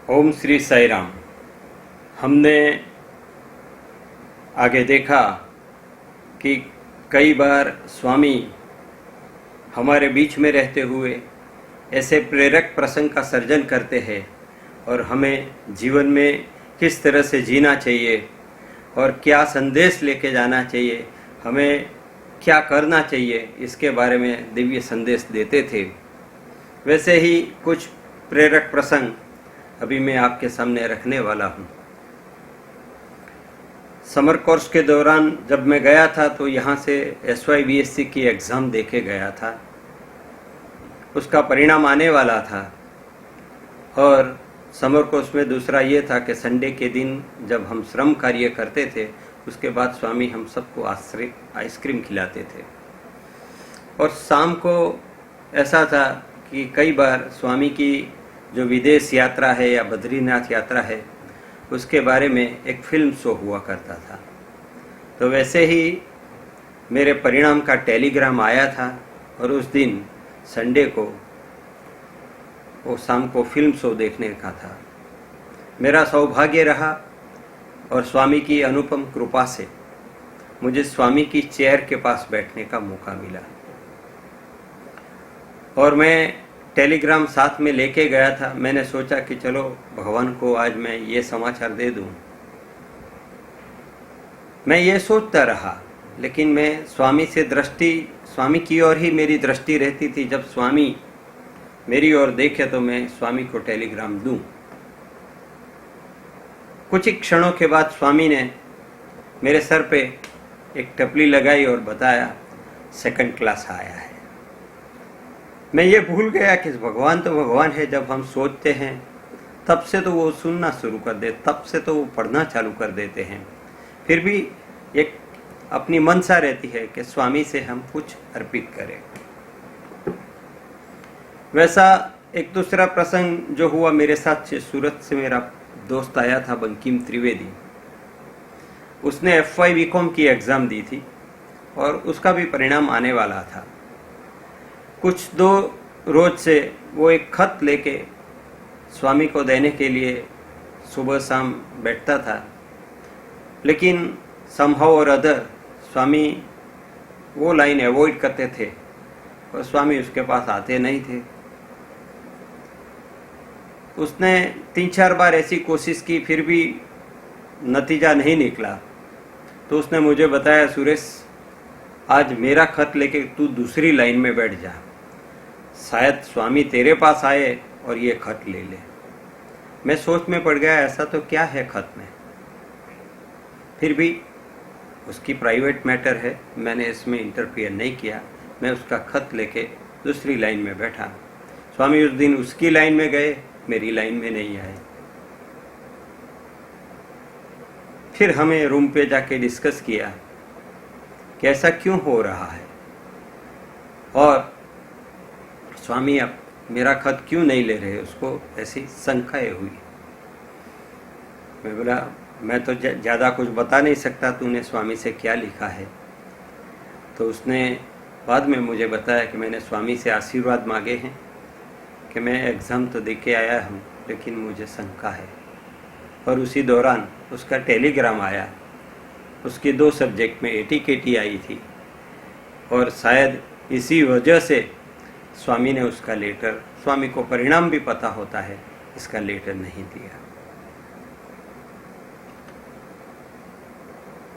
ओम श्री साई राम। हमने आगे देखा कि कई बार स्वामी हमारे बीच में रहते हुए ऐसे प्रेरक प्रसंग का सर्जन करते हैं और हमें जीवन में किस तरह से जीना चाहिए और क्या संदेश लेके जाना चाहिए, हमें क्या करना चाहिए, इसके बारे में दिव्य संदेश देते थे। वैसे ही कुछ प्रेरक प्रसंग अभी मैं आपके सामने रखने वाला हूँ। समर कोर्स के दौरान जब मैं गया था तो यहाँ से SYBSC की एग्ज़ाम देके गया था। उसका परिणाम आने वाला था और समर कोर्स में दूसरा ये था कि संडे के दिन जब हम श्रम कार्य करते थे उसके बाद स्वामी हम सबको आइसक्रीम खिलाते थे। और शाम को ऐसा था कि कई बार स्वामी की जो विदेश यात्रा है या बद्रीनाथ यात्रा है उसके बारे में एक फिल्म शो हुआ करता था। तो वैसे ही मेरे परिणाम का टेलीग्राम आया था और उस दिन संडे को वो शाम को फिल्म शो देखने का था। मेरा सौभाग्य रहा और स्वामी की अनुपम कृपा से मुझे स्वामी की चेयर के पास बैठने का मौका मिला और मैं टेलीग्राम साथ में लेके गया था। मैंने सोचा कि चलो भगवान को आज मैं ये समाचार दे दूं। मैं ये सोचता रहा, लेकिन मैं स्वामी की ओर ही मेरी दृष्टि रहती थी। जब स्वामी मेरी ओर देखे तो मैं स्वामी को टेलीग्राम दूं। कुछ ही क्षणों के बाद स्वामी ने मेरे सर पे एक टपली लगाई और बताया, सेकंड क्लास आया है। मैं ये भूल गया कि भगवान तो भगवान है। जब हम सोचते हैं तब से तो वो सुनना शुरू कर दे, तब से तो वो पढ़ना चालू कर देते हैं। फिर भी एक अपनी मनसा रहती है कि स्वामी से हम कुछ अर्पित करें। वैसा एक दूसरा प्रसंग जो हुआ मेरे साथ से, सूरत से मेरा दोस्त आया था बंकिम त्रिवेदी। उसने FY BCom की एग्ज़ाम दी थी और उसका भी परिणाम आने वाला था। कुछ 2 रोज से वो एक खत लेके स्वामी को देने के लिए सुबह शाम बैठता था, लेकिन समहाउ और अदर स्वामी वो लाइन अवॉइड करते थे और स्वामी उसके पास आते नहीं थे। उसने 3-4 बार ऐसी कोशिश की, फिर भी नतीजा नहीं निकला। तो उसने मुझे बताया, सुरेश आज मेरा खत लेके तू दूसरी लाइन में बैठ जा, शायद स्वामी तेरे पास आए और ये खत ले ले। मैं सोच में पड़ गया, ऐसा तो क्या है खत में। फिर भी उसकी प्राइवेट मैटर है, मैंने इसमें इंटरफियर नहीं किया। मैं उसका खत लेके दूसरी लाइन में बैठा। स्वामी उस दिन उसकी लाइन में गए, मेरी लाइन में नहीं आए। फिर हमें रूम पे जाके डिस्कस किया कि ऐसा क्यों हो रहा है और स्वामी अब मेरा खत क्यों नहीं ले रहे। उसको ऐसी शंकाएं हुई। मैं बोला, मैं तो ज़्यादा कुछ बता नहीं सकता, तूने स्वामी से क्या लिखा है। तो उसने बाद में मुझे बताया कि मैंने स्वामी से आशीर्वाद मांगे हैं कि मैं एग्ज़ाम तो दे के आया हूँ, लेकिन मुझे शंका है। और उसी दौरान उसका टेलीग्राम आया। उसकी 2 सब्जेक्ट में AT-KT आई थी और शायद इसी वजह से स्वामी ने उसका लेटर, स्वामी को परिणाम भी पता होता है, इसका लेटर नहीं दिया।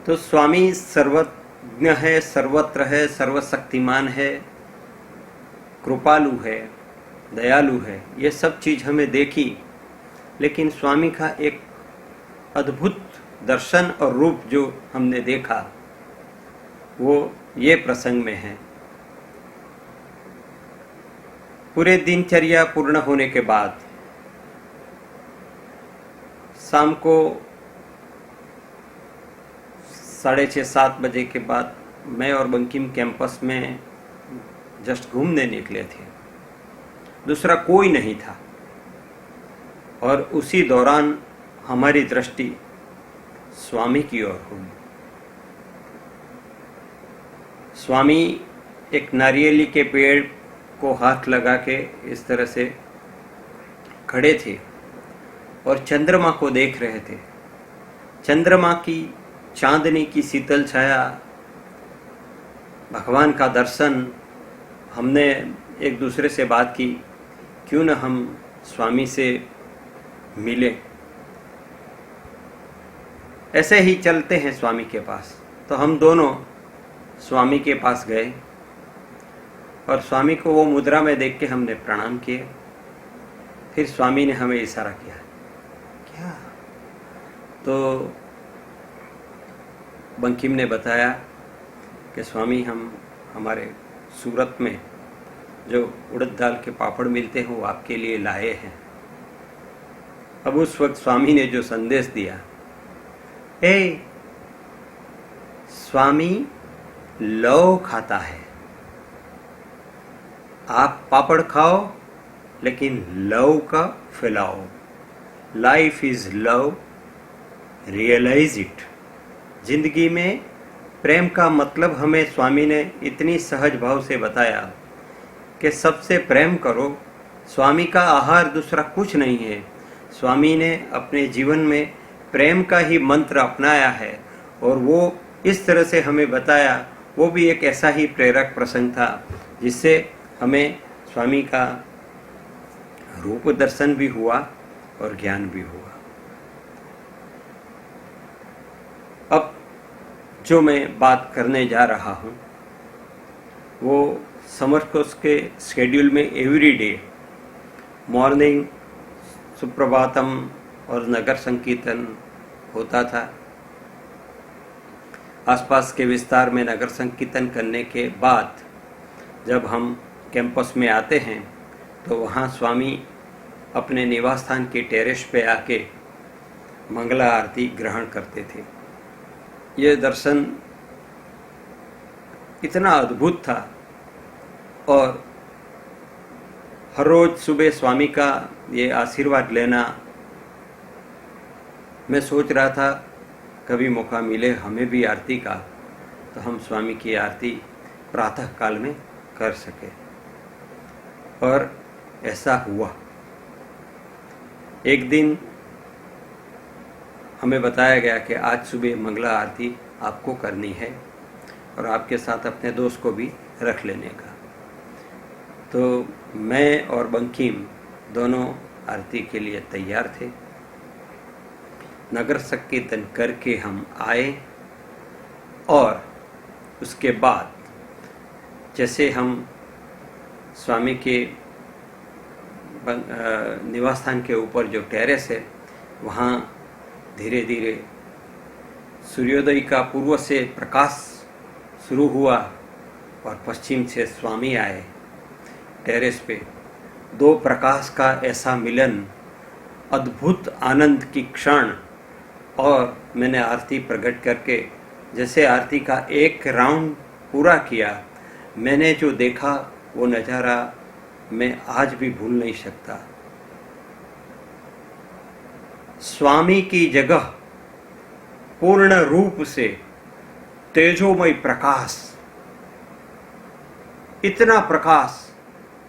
तो स्वामी सर्वज्ञ है, सर्वत्र है, सर्वशक्तिमान है, कृपालु है, दयालु है। ये सब चीज़ हमें देखी, लेकिन स्वामी का एक अद्भुत दर्शन और रूप जो हमने देखा वो ये प्रसंग में है। पूरे दिनचर्या पूर्ण होने के बाद शाम को 6:30-7 बजे के बाद मैं और बंकिम कैंपस में जस्ट घूमने निकले थे। दूसरा कोई नहीं था और उसी दौरान हमारी दृष्टि स्वामी की ओर हुई। स्वामी एक नारियली के पेड़ को हाथ लगा के इस तरह से खड़े थे और चंद्रमा को देख रहे थे। चंद्रमा की चांदनी की शीतल छाया, भगवान का दर्शन। हमने एक दूसरे से बात की, क्यों न हम स्वामी से मिले। ऐसे ही चलते हैं स्वामी के पास। तो हम दोनों स्वामी के पास गए और स्वामी को वो मुद्रा में देख के हमने प्रणाम किए। फिर स्वामी ने हमें इशारा किया, क्या? तो बंकिम ने बताया कि स्वामी, हम हमारे सूरत में जो उड़द दाल के पापड़ मिलते हैं वो आपके लिए लाए हैं। अब उस वक्त स्वामी ने जो संदेश दिया, स्वामी लव खाता है, आप पापड़ खाओ लेकिन लव का फैलाओ। Life is love, realize it. जिंदगी में प्रेम का मतलब हमें स्वामी ने इतनी सहज भाव से बताया कि सबसे प्रेम करो। स्वामी का आहार दूसरा कुछ नहीं है। स्वामी ने अपने जीवन में प्रेम का ही मंत्र अपनाया है और वो इस तरह से हमें बताया। वो भी एक ऐसा ही प्रेरक प्रसंग था जिससे हमें स्वामी का रूप दर्शन भी हुआ और ज्ञान भी हुआ। अब जो मैं बात करने जा रहा हूँ वो समर कोर्स के शेड्यूल में एवरी डे मॉर्निंग सुप्रभातम और नगर संकीर्तन होता था। आसपास के विस्तार में नगर संकीर्तन करने के बाद जब हम कैंपस में आते हैं तो वहाँ स्वामी अपने निवास स्थान के टेरेस पे आके मंगला आरती ग्रहण करते थे। ये दर्शन इतना अद्भुत था और हर रोज सुबह स्वामी का ये आशीर्वाद लेना, मैं सोच रहा था कभी मौका मिले हमें भी आरती का तो हम स्वामी की आरती प्रातः काल में कर सके। और ऐसा हुआ। एक दिन हमें बताया गया कि आज सुबह मंगला आरती आपको करनी है और आपके साथ अपने दोस्त को भी रख लेने का। तो मैं और बंकिम दोनों आरती के लिए तैयार थे। नगर संकीर्तन करके हम आए और उसके बाद जैसे हम स्वामी के निवास स्थान के ऊपर जो टेरेस है वहाँ धीरे धीरे सूर्योदय का पूर्व से प्रकाश शुरू हुआ और पश्चिम से स्वामी आए टेरेस पे। दो प्रकाश का ऐसा मिलन, अद्भुत आनंद की क्षण। और मैंने आरती प्रकट करके जैसे आरती का एक राउंड पूरा किया, मैंने जो देखा वो नज़ारा मैं आज भी भूल नहीं सकता। स्वामी की जगह पूर्ण रूप से तेजोमय प्रकाश, इतना प्रकाश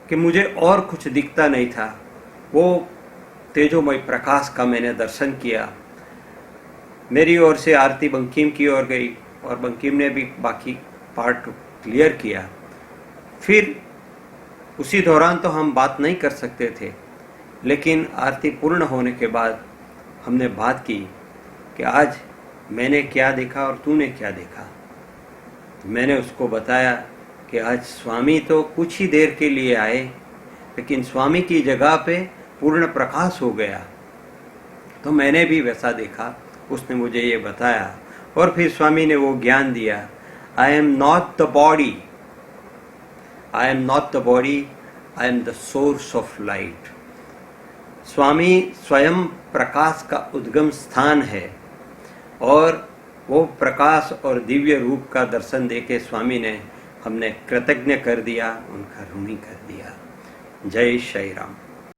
कि मुझे और कुछ दिखता नहीं था। वो तेजोमय प्रकाश का मैंने दर्शन किया। मेरी ओर से आरती बंकिम की ओर गई और बंकिम ने भी बाकी पार्ट क्लियर किया। फिर उसी दौरान तो हम बात नहीं कर सकते थे, लेकिन आरती पूर्ण होने के बाद हमने बात की कि आज मैंने क्या देखा और तूने क्या देखा। मैंने उसको बताया कि आज स्वामी तो कुछ ही देर के लिए आए, लेकिन स्वामी की जगह पे पूर्ण प्रकाश हो गया। तो मैंने भी वैसा देखा। उसने मुझे ये बताया और फिर स्वामी ने वो ज्ञान दिया, I am not the body, I am not the body, I am the source of light. Swami Swayam Prakash का उद्गम स्थान है और वो प्रकाश और दिव्य रूप का दर्शन देके स्वामी ने हमने कृतज्ञ कर दिया, उनका ऋणी कर दिया। जय श्री राम।